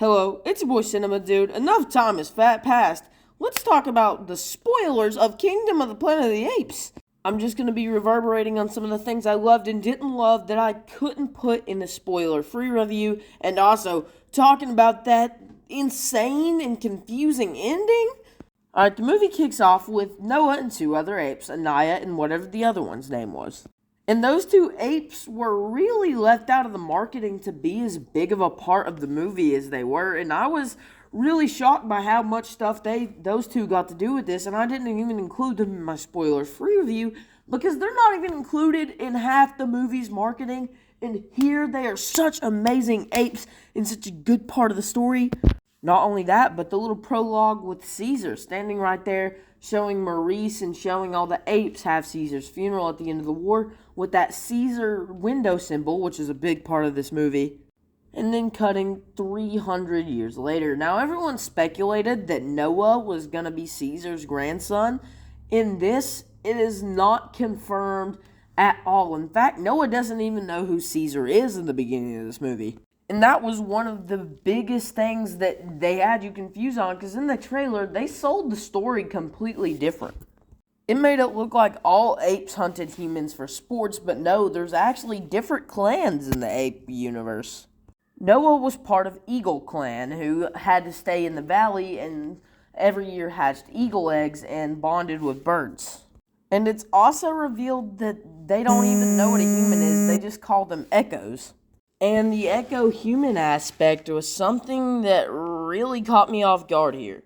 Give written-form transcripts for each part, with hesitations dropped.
Hello, it's your boy Cinema Dude. Enough time has passed. Let's talk about the spoilers of Kingdom of the Planet of the Apes. I'm just going to be reverberating on some of the things I loved and didn't love that I couldn't put in a spoiler-free review, and also talking about that insane and confusing ending. Alright, the movie kicks off with Noah and two other apes, Anaya and whatever the other one's name was. And those two apes were really left out of the marketing to be as big of a part of the movie as they were, and I was really shocked by how much stuff those two got to do with this, and I didn't even include them in my spoiler-free review because they're not even included in half the movie's marketing, and here they are such amazing apes in such a good part of the story. Not only that, but the little prologue with Caesar standing right there, showing Maurice and showing all the apes have Caesar's funeral at the end of the war with that Caesar window symbol, which is a big part of this movie. And then cutting 300 years later. Now, everyone speculated that Noah was going to be Caesar's grandson. In this, it is not confirmed at all. In fact, Noah doesn't even know who Caesar is in the beginning of this movie. And that was one of the biggest things that they had you confused on, because in the trailer, they sold the story completely different. It made it look like all apes hunted humans for sports, but no, there's actually different clans in the ape universe. Noah was part of Eagle Clan, who had to stay in the valley and every year hatched eagle eggs and bonded with birds. And it's also revealed that they don't even know what a human is, they just call them echoes. And the echo-human aspect was something that really caught me off guard here.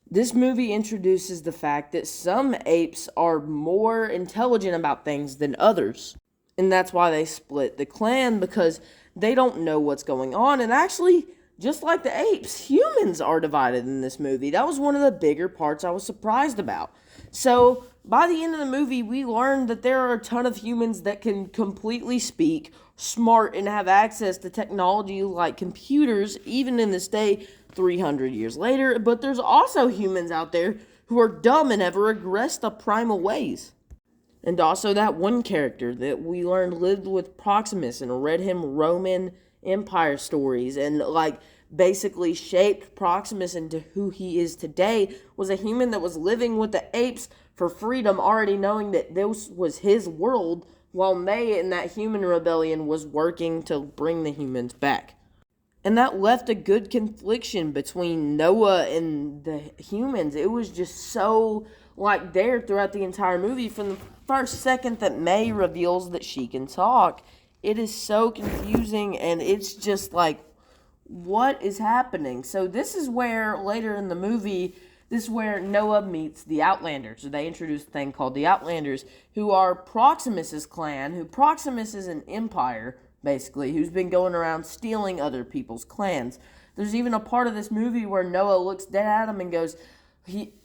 This movie introduces the fact that some apes are more intelligent about things than others. And that's why they split the clan, because they don't know what's going on. And actually, just like the apes, humans are divided in this movie. That was one of the bigger parts I was surprised about. So, by the end of the movie, we learned that there are a ton of humans that can completely speak, smart, and have access to technology like computers, even in this day, 300 years later. But there's also humans out there who are dumb and have regressed to primal ways. And also that one character that we learned lived with Proximus and read him Roman Empire stories and basically shaped Proximus into who he is today was a human that was living with the apes for freedom, already knowing that this was his world, while May in that human rebellion was working to bring the humans back. And that left a good confliction between Noah and the humans. It was just so there throughout the entire movie. From the first second that May reveals that she can talk, it is so confusing, and it's just what is happening? So this is where, later in the movie, this is where Noah meets the Outlanders. They introduce a thing called the Outlanders, who are Proximus's clan, Proximus is an empire, basically, who's been going around stealing other people's clans. There's even a part of this movie where Noah looks dead at him and goes,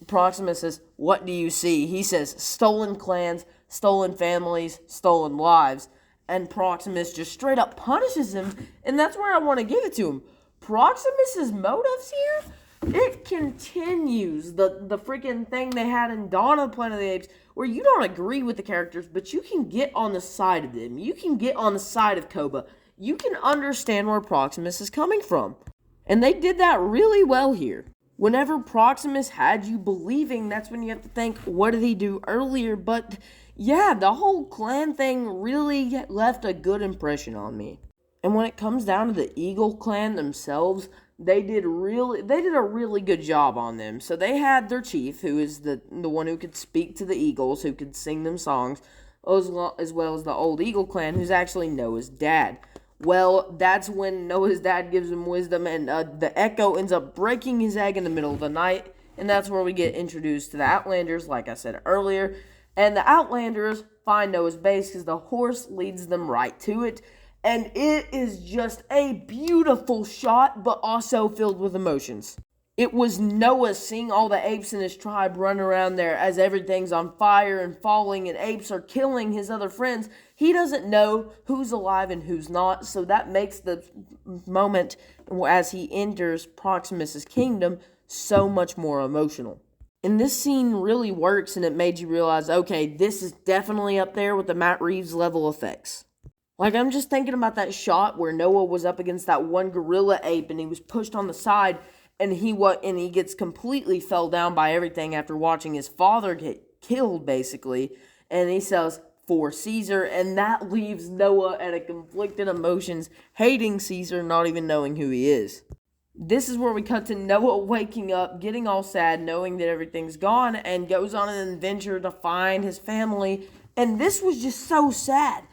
Proximus says, "What do you see?" He says, "Stolen clans, stolen families, stolen lives." And Proximus just straight up punishes him, and that's where I want to give it to him. Proximus's motives here, it continues the freaking thing they had in Dawn of the Planet of the Apes, where you don't agree with the characters, but you can get on the side of them. You can get on the side of Koba. You can understand where Proximus is coming from. And they did that really well here. Whenever Proximus had you believing, that's when you have to think, what did he do earlier? But yeah, the whole clan thing really left a good impression on me. And when it comes down to the Eagle clan themselves, they did a really good job on them. So they had their chief, who is the one who could speak to the eagles, who could sing them songs, as well as the old Eagle clan, who's actually Noah's dad. Well, that's when Noah's dad gives him wisdom, and the Echo ends up breaking his egg in the middle of the night, and that's where we get introduced to the Outlanders, like I said earlier. And the Outlanders find Noah's base because the horse leads them right to it, and it is just a beautiful shot, but also filled with emotions. It was Noah seeing all the apes in his tribe run around there as everything's on fire and falling and apes are killing his other friends. He doesn't know who's alive and who's not, so that makes the moment as he enters Proximus's kingdom so much more emotional. And this scene really works, and it made you realize, okay, this is definitely up there with the Matt Reeves level effects. Like, I'm just thinking about that shot where Noah was up against that one gorilla ape and he was pushed on the side and he gets completely fell down by everything after watching his father get killed, basically. And he says, "For Caesar," and that leaves Noah at a conflicted emotions, hating Caesar, not even knowing who he is. This is where we cut to Noah waking up, getting all sad, knowing that everything's gone, and goes on an adventure to find his family. And this was just so sad,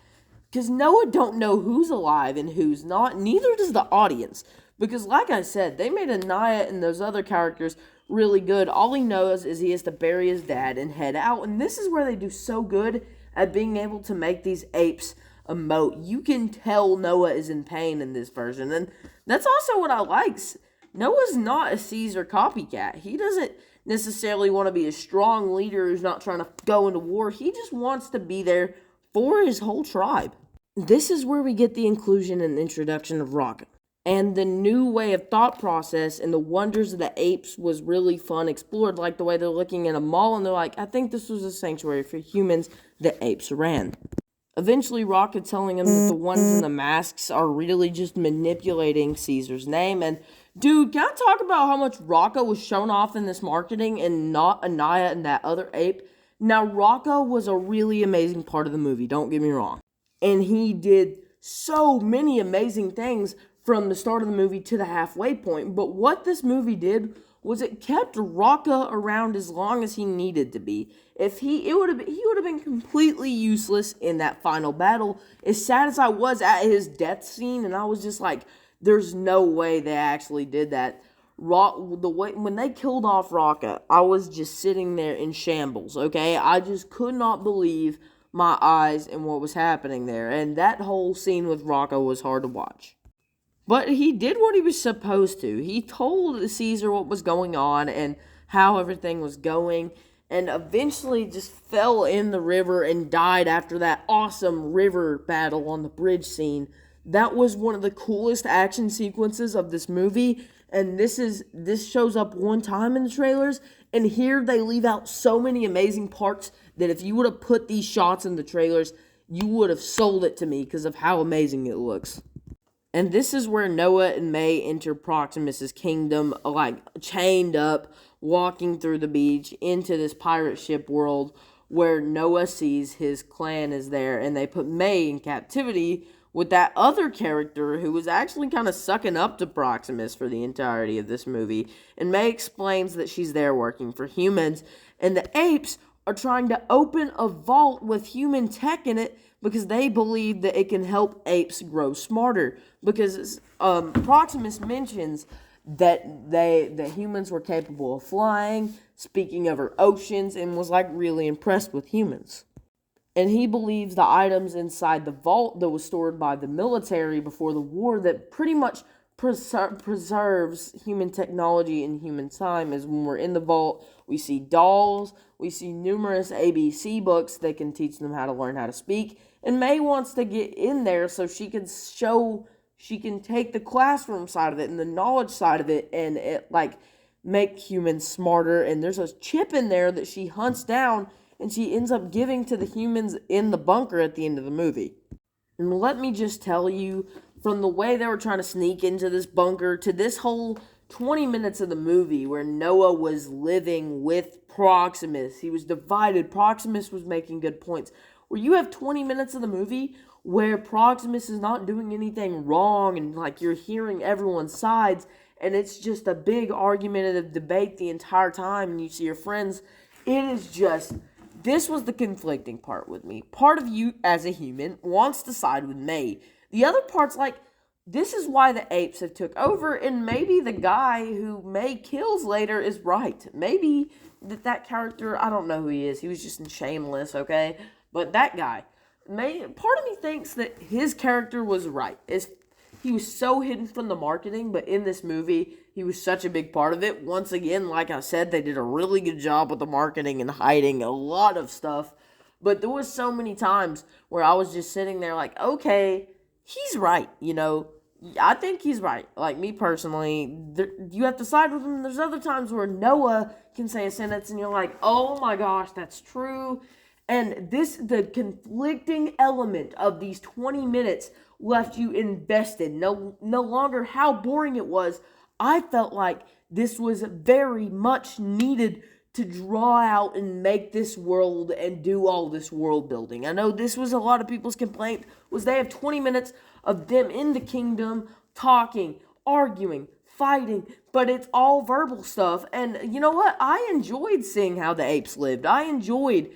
because Noah don't know who's alive and who's not, neither does the audience. Because like I said, they made Anaya and those other characters really good. All he knows is he has to bury his dad and head out. And this is where they do so good at being able to make these apes emote. You can tell Noah is in pain in this version. And that's also what I like. Noah's not a Caesar copycat. He doesn't necessarily want to be a strong leader who's not trying to go into war. He just wants to be there for his whole tribe. This is where we get the inclusion and introduction of Rocco. And the new way of thought process and the wonders of the apes was really fun explored, like the way they're looking at a mall and they're like, I think this was a sanctuary for humans. The apes ran. Eventually, Rocco telling him that the ones in the masks are really just manipulating Caesar's name. And dude, can I talk about how much Rocco was shown off in this marketing and not Anaya and that other ape? Now, Rocco was a really amazing part of the movie, don't get me wrong. And he did so many amazing things from the start of the movie to the halfway point. But what this movie did was it kept Rocco around as long as he needed to be. He would have been completely useless in that final battle. As sad as I was at his death scene, and I was just like, there's no way they actually did that. When they killed off Rocco, I was just sitting there in shambles, okay? I just could not believe my eyes and what was happening there. And that whole scene with Rocco was hard to watch. But he did what he was supposed to. He told Caesar what was going on and how everything was going, and eventually just fell in the river and died after that awesome river battle on the bridge scene. That was one of the coolest action sequences of this movie, and this shows up one time in the trailers, and here they leave out so many amazing parts that if you would have put these shots in the trailers, you would have sold it to me because of how amazing it looks. And this is where Noah and May enter Proximus's kingdom, like chained up, walking through the beach into this pirate ship world where Noah sees his clan is there, and they put May in captivity with that other character who was actually kind of sucking up to Proximus for the entirety of this movie. And May explains that she's there working for humans, and the apes are trying to open a vault with human tech in it because they believe that it can help apes grow smarter. Because Proximus mentions that humans were capable of flying, speaking over oceans, and was like really impressed with humans. And he believes the items inside the vault that was stored by the military before the war that pretty much preserves human technology and human time is when we're in the vault. We see dolls, we see numerous ABC books that can teach them how to learn how to speak. And May wants to get in there so she can take the classroom side of it and the knowledge side of it and make humans smarter. And there's a chip in there that she hunts down and she ends up giving to the humans in the bunker at the end of the movie. And let me just tell you, from the way they were trying to sneak into this bunker to this whole 20 minutes of the movie where Noah was living with Proximus, he was divided. Proximus was making good points. Where you have 20 minutes of the movie where Proximus is not doing anything wrong and like you're hearing everyone's sides and it's just a big argumentative debate the entire time and you see your friends. It is just, this was the conflicting part with me. Part of you as a human wants to side with May. The other part's like, this is why the apes have took over, and maybe the guy who May kills later is right. Maybe that character, I don't know who he is. He was just in Shameless, okay? But that guy, part of me thinks that his character was right. He was so hidden from the marketing, but in this movie, he was such a big part of it. Once again, like I said, they did a really good job with the marketing and hiding a lot of stuff. But there was so many times where I was just sitting there like, okay, he's right, you know. I think he's right. Like, me personally, you have to side with him. There's other times where Noah can say a sentence and you're like, oh my gosh, that's true. And the conflicting element of these 20 minutes left you invested. No longer how boring it was. I felt like this was very much needed to draw out and make this world and do all this world building. I know this was a lot of people's complaint, was they have 20 minutes of them in the kingdom talking, arguing, fighting, but it's all verbal stuff. And you know what? I enjoyed seeing how the apes lived. I enjoyed,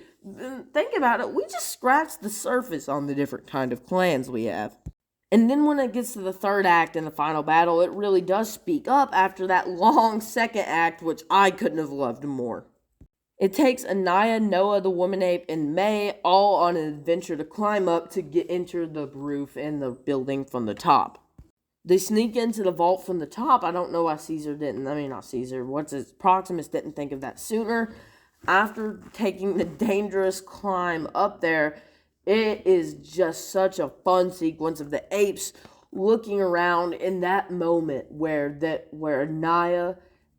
think about it, we just scratched the surface on the different kind of clans we have. And then when it gets to the third act and the final battle, it really does speak up after that long second act, which I couldn't have loved more. It takes Anaya, Noah, the woman ape, and May all on an adventure to climb up to enter the roof and the building from the top. They sneak into the vault from the top. I don't know why Proximus didn't think of that sooner. After taking the dangerous climb up there, it is just such a fun sequence of the apes looking around in that moment where Naya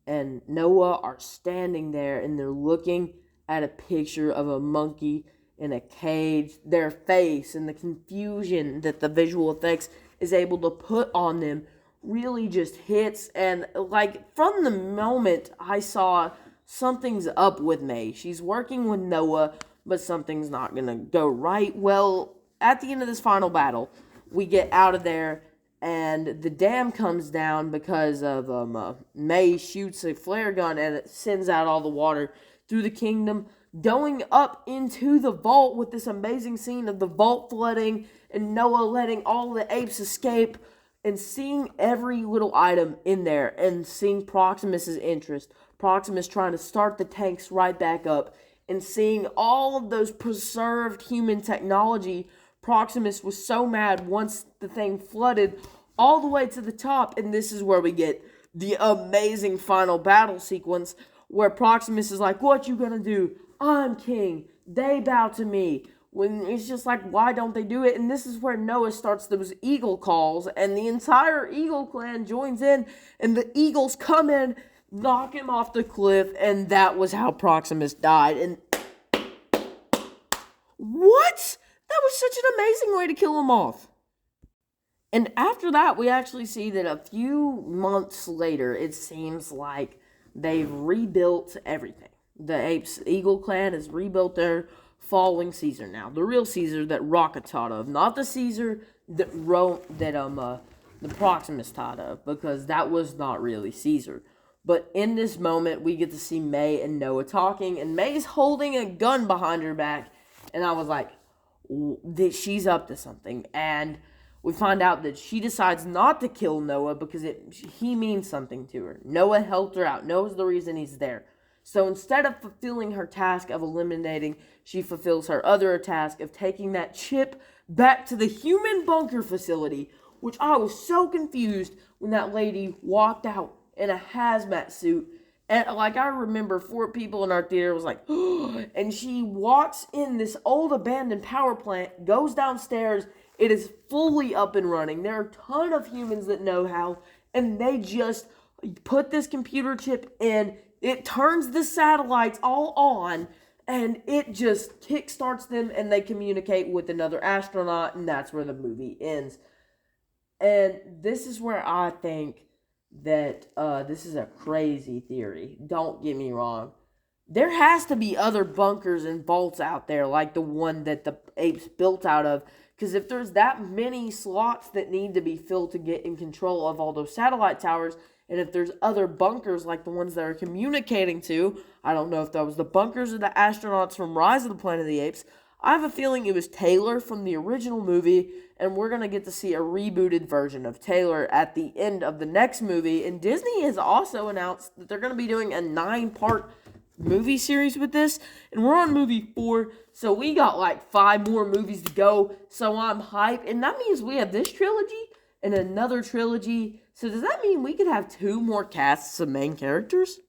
and Noah are standing there and they're looking at a picture of a monkey in a cage. Their face and the confusion that the visual effects is able to put on them really just hits. And like from the moment I saw something's up with May, she's working with Noah, but something's not going to go right. Well, at the end of this final battle, we get out of there, and the dam comes down because of May shoots a flare gun, and it sends out all the water through the kingdom, going up into the vault with this amazing scene of the vault flooding, and Noah letting all the apes escape, and seeing every little item in there, and seeing Proximus's interest, Proximus trying to start the tanks right back up, and seeing all of those preserved human technology. Proximus was so mad once the thing flooded all the way to the top, and this is where we get the amazing final battle sequence where Proximus is like, "What you gonna do? I'm king. They bow to me." When it's just like, why don't they do it? And this is where Noah starts those eagle calls, and the entire eagle clan joins in, and the eagles come in, knock him off the cliff, and that was how Proximus died. And what? That was such an amazing way to kill him off. And after that, we actually see that a few months later, it seems like they've rebuilt everything. The Apes Eagle Clan has rebuilt their following Caesar now. The real Caesar that Rocket taught of, not the Caesar that the Proximus taught of, because that was not really Caesar. But in this moment, we get to see May and Noah talking, and May's holding a gun behind her back, and I was like, she's up to something. And we find out that she decides not to kill Noah because he means something to her. Noah helped her out. Noah's the reason he's there. So instead of fulfilling her task of eliminating, she fulfills her other task of taking that chip back to the human bunker facility, which I was so confused when that lady walked out in a hazmat suit. And like, I remember 4 people in our theater was like, and she walks in this old abandoned power plant, goes downstairs. It is fully up and running. There are a ton of humans that know how, and they just put this computer chip in. It turns the satellites all on, and it just kickstarts them, and they communicate with another astronaut, and that's where the movie ends. And this is where I think that this is a crazy theory. Don't get me wrong. There has to be other bunkers and vaults out there like the one that the apes built out of. Because if there's that many slots that need to be filled to get in control of all those satellite towers, and if there's other bunkers like the ones that are communicating to, I don't know if that was the bunkers or the astronauts from Rise of the Planet of the Apes. I have a feeling it was Taylor from the original movie, and we're going to get to see a rebooted version of Taylor at the end of the next movie. And Disney has also announced that they're going to be doing a 9-part movie series with this, and we're on movie 4, so we got like 5 more movies to go, so I'm hyped. And that means we have this trilogy and another trilogy. So does that mean we could have 2 more casts of main characters?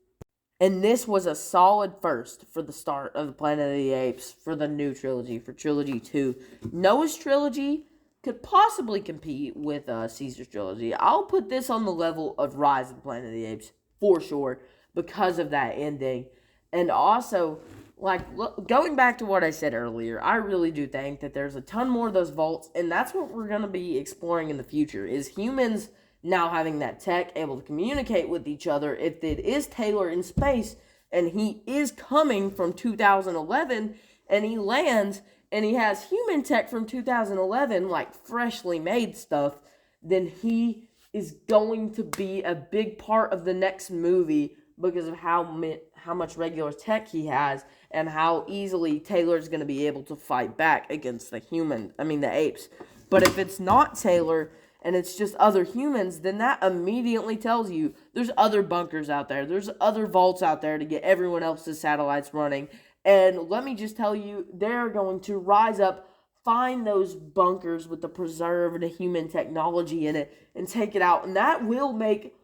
And this was a solid first for the start of the Planet of the Apes for the new trilogy, for trilogy 2. Noah's trilogy could possibly compete with Caesar's trilogy. I'll put this on the level of Rise of the Planet of the Apes for sure because of that ending. And also, Going back to what I said earlier, I really do think that there's a ton more of those vaults, and that's what we're going to be exploring in the future, is humans now having that tech, able to communicate with each other. If it is Taylor in space, and he is coming from 2011, and he lands, and he has human tech from 2011, like freshly made stuff, then he is going to be a big part of the next movie because of how much regular tech he has and how easily Taylor's going to be able to fight back against the apes. But if it's not Taylor and it's just other humans, then that immediately tells you there's other bunkers out there. There's other vaults out there to get everyone else's satellites running. And let me just tell you, they're going to rise up, find those bunkers with the preserved human technology in it, and take it out. And that will make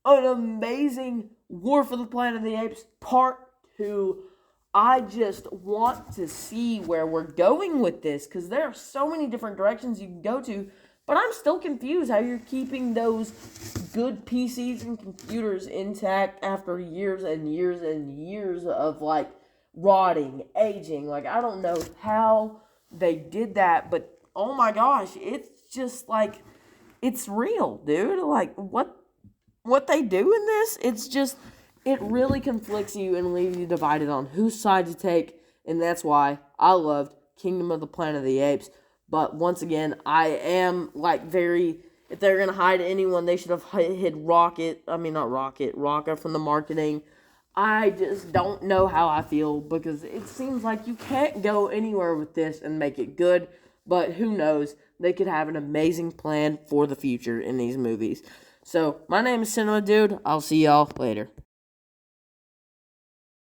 an amazing War for the Planet of the Apes Part 2. I just want to see where we're going with this, because there are so many different directions you can go to, but I'm still confused how you're keeping those good PCs and computers intact after years and years and years of, rotting, aging. I don't know how they did that, but oh my gosh, it's just, it's real, dude. What they do in this, it really conflicts you and leaves you divided on whose side to take, and that's why I loved Kingdom of the Planet of the Apes. But once again, I am, if they're going to hide anyone, they should have hid Rocka from the marketing. I just don't know how I feel, because it seems like you can't go anywhere with this and make it good, but who knows, they could have an amazing plan for the future in these movies. So, my name is Cinema Dude. I'll see y'all later.